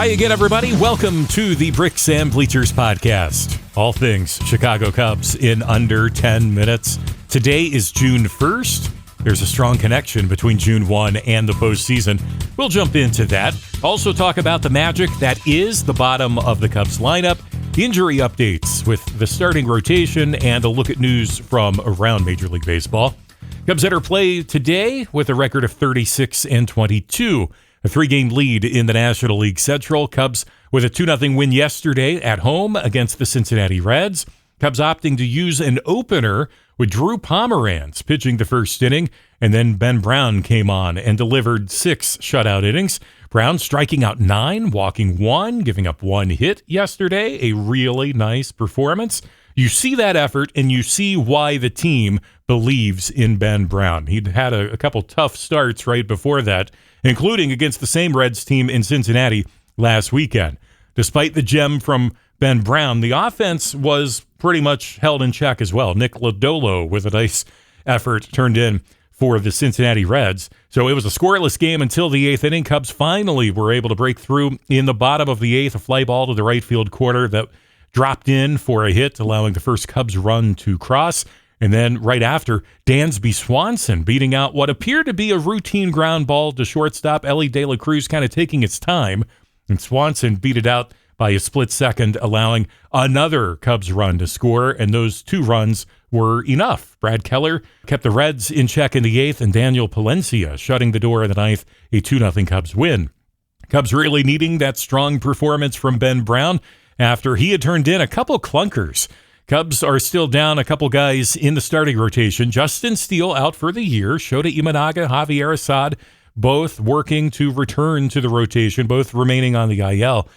Hi again, everybody. Welcome to the Bricks and Bleachers podcast. All things Chicago Cubs in under 10 minutes. Today is June 1st. There's a strong connection between June 1 and the postseason. We'll jump into that. Also talk about the magic that is the bottom of the Cubs lineup, injury updates with the starting rotation, and a look at news from around Major League Baseball. Cubs enter play today with a record of 36-22. A 3-game lead in the National League Central. Cubs with a 2-0 win yesterday at home against the Cincinnati Reds. Cubs opting to use an opener with Drew Pomeranz pitching the first inning, and then Ben Brown came on and delivered 6 shutout innings. Brown striking out 9, walking 1, giving up 1 hit yesterday. A really nice performance. You see that effort, and you see why the team believes in Ben Brown. He'd had a couple tough starts right before that, including against the same Reds team in Cincinnati last weekend. Despite the gem from Ben Brown, the offense was pretty much held in check as well. Nick Lodolo with a nice effort turned in for the Cincinnati Reds. So it was a scoreless game until the 8th inning. Cubs finally were able to break through in the bottom of the 8th, a fly ball to the right field corner that dropped in for a hit, allowing the first Cubs run to cross. And then right after, Dansby Swanson beating out what appeared to be a routine ground ball to shortstop. Ellie De La Cruz kind of taking its time, and Swanson beat it out by a split second, allowing another Cubs run to score, and those 2 runs were enough. Brad Keller kept the Reds in check in the 8th, and Daniel Palencia shutting the door in the 9th, a 2-0 Cubs win. Cubs really needing that strong performance from Ben Brown after he had turned in a couple clunkers. Cubs are still down a couple guys in the starting rotation. Justin Steele out for the year. Shota Imanaga, Javier Assad, both working to return to the rotation, both remaining on the IL.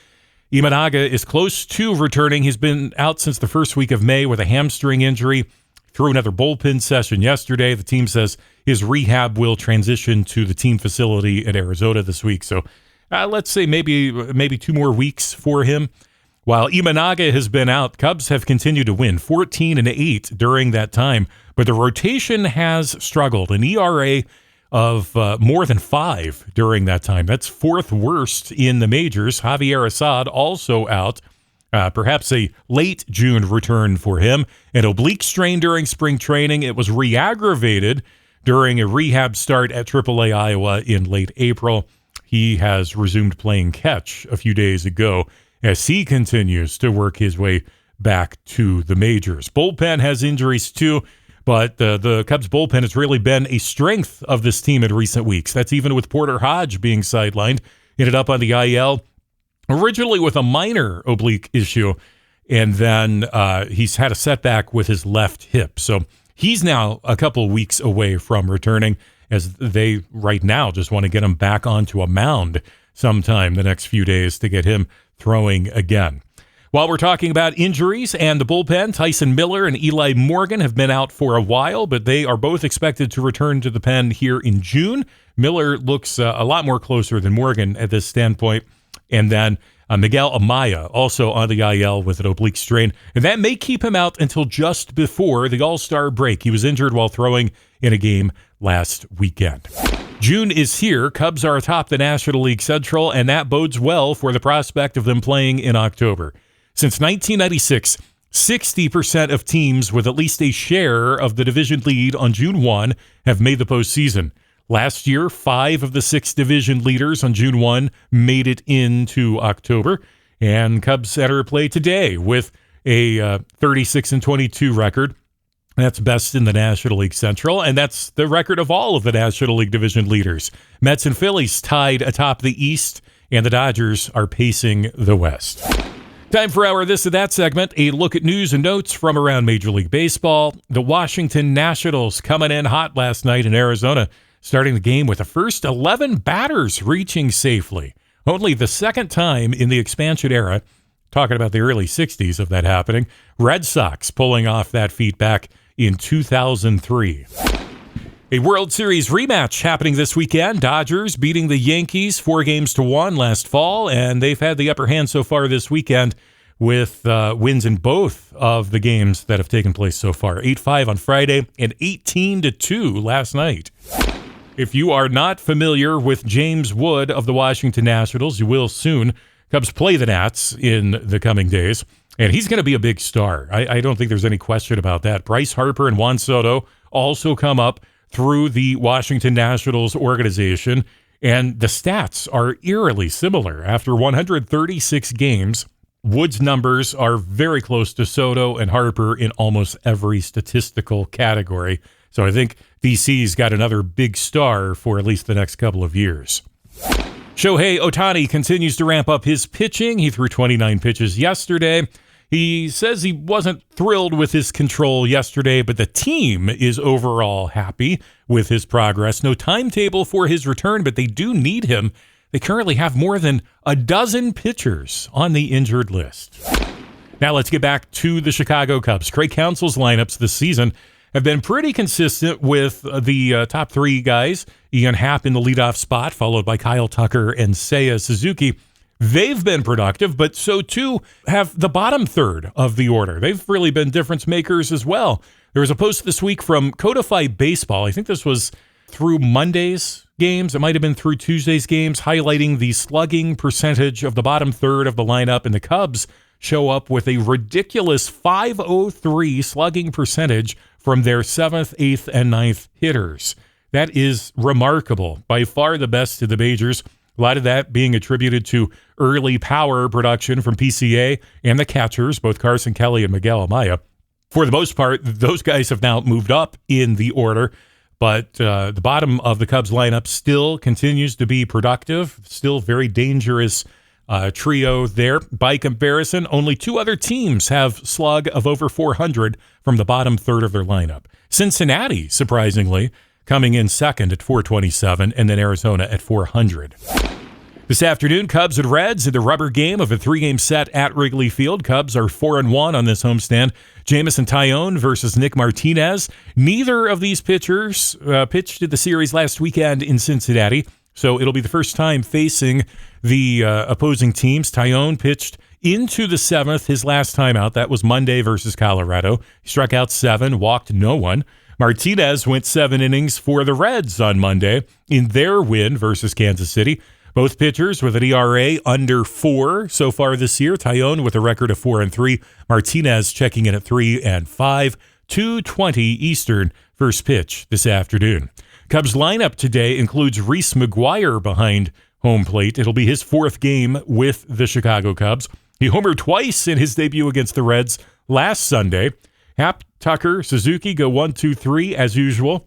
Imanaga is close to returning. He's been out since the first week of May with a hamstring injury. Through another bullpen session yesterday. The team says his rehab will transition to the team facility in Arizona this week. So let's say maybe 2 more weeks for him. While Imanaga has been out, Cubs have continued to win 14-8 during that time, but the rotation has struggled. An ERA of more than 5 during that time. That's 4th worst in the majors. Javier Assad also out. Perhaps a late June return for him. An oblique strain during spring training. It was re-aggravated during a rehab start at AAA Iowa in late April. He has resumed playing catch a few days ago as he continues to work his way back to the majors. Bullpen has injuries too, but the Cubs bullpen has really been a strength of this team in recent weeks. That's even with Porter Hodge being sidelined. Ended up on the IL originally with a minor oblique issue, and then he's had a setback with his left hip. So he's now a couple weeks away from returning, as they right now just want to get him back onto a mound sometime the next few days to get him throwing again. While we're talking about injuries and the bullpen, Tyson Miller and Eli Morgan have been out for a while, but they are both expected to return to the pen here in June. Miller looks a lot more closer than Morgan at this standpoint. And then Miguel Amaya also on the IL with an oblique strain. And that may keep him out until just before the All-Star break. He was injured while throwing in a game last weekend. June is here. Cubs are atop the National League Central, and that bodes well for the prospect of them playing in October. Since 1996, 60% of teams with at least a share of the division lead on June 1 have made the postseason. Last year, 5 of the 6 division leaders on June 1 made it into October, and Cubs enter play today with a 36-22 record. That's best in the National League Central, and that's the record of all of the National League division leaders. Mets and Phillies tied atop the East, and the Dodgers are pacing the West. Time for our This or That segment, a look at news and notes from around Major League Baseball. The Washington Nationals coming in hot last night in Arizona, starting the game with the first 11 batters reaching safely. Only the second time in the expansion era, talking about the early 60s of that happening. Red Sox pulling off that feat back in 2003. A World Series rematch happening this weekend. Dodgers beating the Yankees 4-1 last fall, and they've had the upper hand so far this weekend with wins in both of the games that have taken place so far. 8-5 on Friday and 18-2 last night. If you are not familiar with James Wood of the Washington Nationals, you will soon. Cubs play the Nats in the coming days, and he's going to be a big star. I don't think there's any question about that. Bryce Harper and Juan Soto also come up through the Washington Nationals organization, and the stats are eerily similar. After 136 games, Wood's numbers are very close to Soto and Harper in almost every statistical category. So I think DC's got another big star for at least the next couple of years. Shohei Ohtani continues to ramp up his pitching. He threw 29 pitches yesterday. He says he wasn't thrilled with his control yesterday, but the team is overall happy with his progress. No timetable for his return, but they do need him. They currently have more than a dozen pitchers on the injured list. Now let's get back to the Chicago Cubs. Craig Counsell's lineups this season have been pretty consistent with the top three guys. Ian Happ in the leadoff spot, followed by Kyle Tucker and Seiya Suzuki. They've been productive, but so too have the bottom third of the order. They've really been difference makers as well. There was a post this week from Codify Baseball. I think this was through Monday's games. It might have been through Tuesday's games, highlighting the slugging percentage of the bottom third of the lineup. And the Cubs show up with a ridiculous .503 slugging percentage from their 7th, 8th, and 9th hitters. That is remarkable. By far the best in the majors. A lot of that being attributed to early power production from PCA and the catchers, both Carson Kelly and Miguel Amaya. For the most part, those guys have now moved up in the order, but the bottom of the Cubs lineup still continues to be productive, still very dangerous trio there. By comparison, only two other teams have slug of over 400 from the bottom third of their lineup. Cincinnati, surprisingly, coming in second at 427, and then Arizona at 400. This afternoon, Cubs and Reds in the rubber game of a 3-game set at Wrigley Field. Cubs are 4-1 on this homestand. Jamison Tyone versus Nick Martinez. Neither of these pitchers pitched in the series last weekend in Cincinnati, so it'll be the first time facing the opposing teams. Tyone pitched into the 7th his last time out. That was Monday versus Colorado. He struck out 7, walked no one. Martinez went 7 innings for the Reds on Monday in their win versus Kansas City. Both pitchers with an ERA under 4 so far this year. Tyone with a record of 4-3. Martinez checking in at 3-5. 2:20 Eastern first pitch this afternoon. Cubs lineup today includes Reese McGuire behind home plate. It'll be his 4th game with the Chicago Cubs. He homered twice in his debut against the Reds last Sunday. Happ, Tucker, Suzuki go 1, 2, 3 as usual.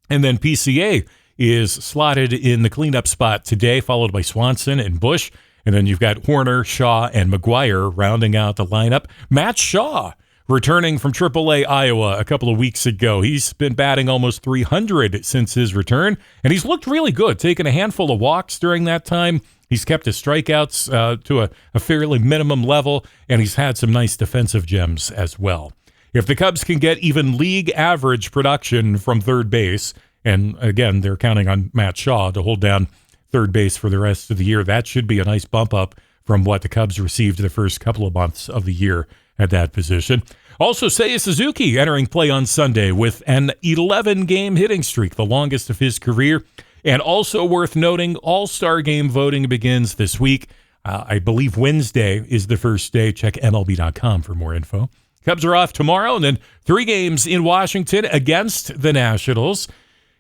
And then PCA is slotted in the cleanup spot today, followed by Swanson and Bush. And then you've got Horner, Shaw, and McGuire rounding out the lineup. Matt Shaw returning from AAA Iowa a couple of weeks ago. He's been batting almost 300 since his return, and he's looked really good, taking a handful of walks during that time. He's kept his strikeouts to a fairly minimum level, and he's had some nice defensive gems as well. If the Cubs can get even league average production from third base, and again, they're counting on Matt Shaw to hold down third base for the rest of the year, that should be a nice bump up from what the Cubs received the first couple of months of the year at that position. Also, Seiya Suzuki entering play on Sunday with an 11-game hitting streak, the longest of his career. And also worth noting, All-Star Game voting begins this week. I believe Wednesday is the first day. Check MLB.com for more info. Cubs are off tomorrow, and then 3 games in Washington against the Nationals.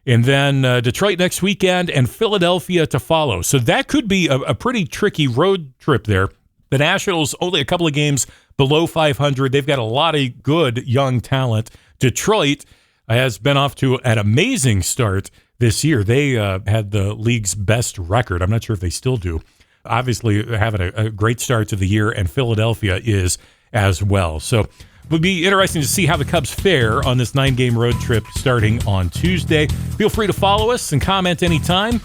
And then Detroit next weekend and Philadelphia to follow. So that could be a pretty tricky road trip there. The Nationals only a couple of games below 500. They've got a lot of good young talent. Detroit has been off to an amazing start this year. They had the league's best record. I'm not sure if they still do. Obviously having a great start to the year, and Philadelphia is as well. So it would be interesting to see how the Cubs fare on this 9-game road trip starting on Tuesday. Feel free to follow us and comment anytime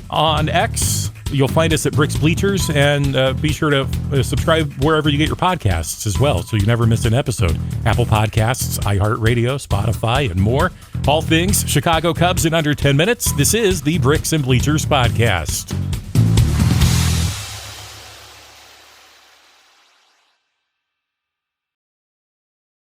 on X. You'll find us at Bricks Bleachers, and be sure to subscribe wherever you get your podcasts as well, so you never miss an episode. Apple Podcasts, iHeartRadio, Spotify, and more. All things Chicago Cubs in under 10 minutes. This is the Bricks and Bleachers Podcast.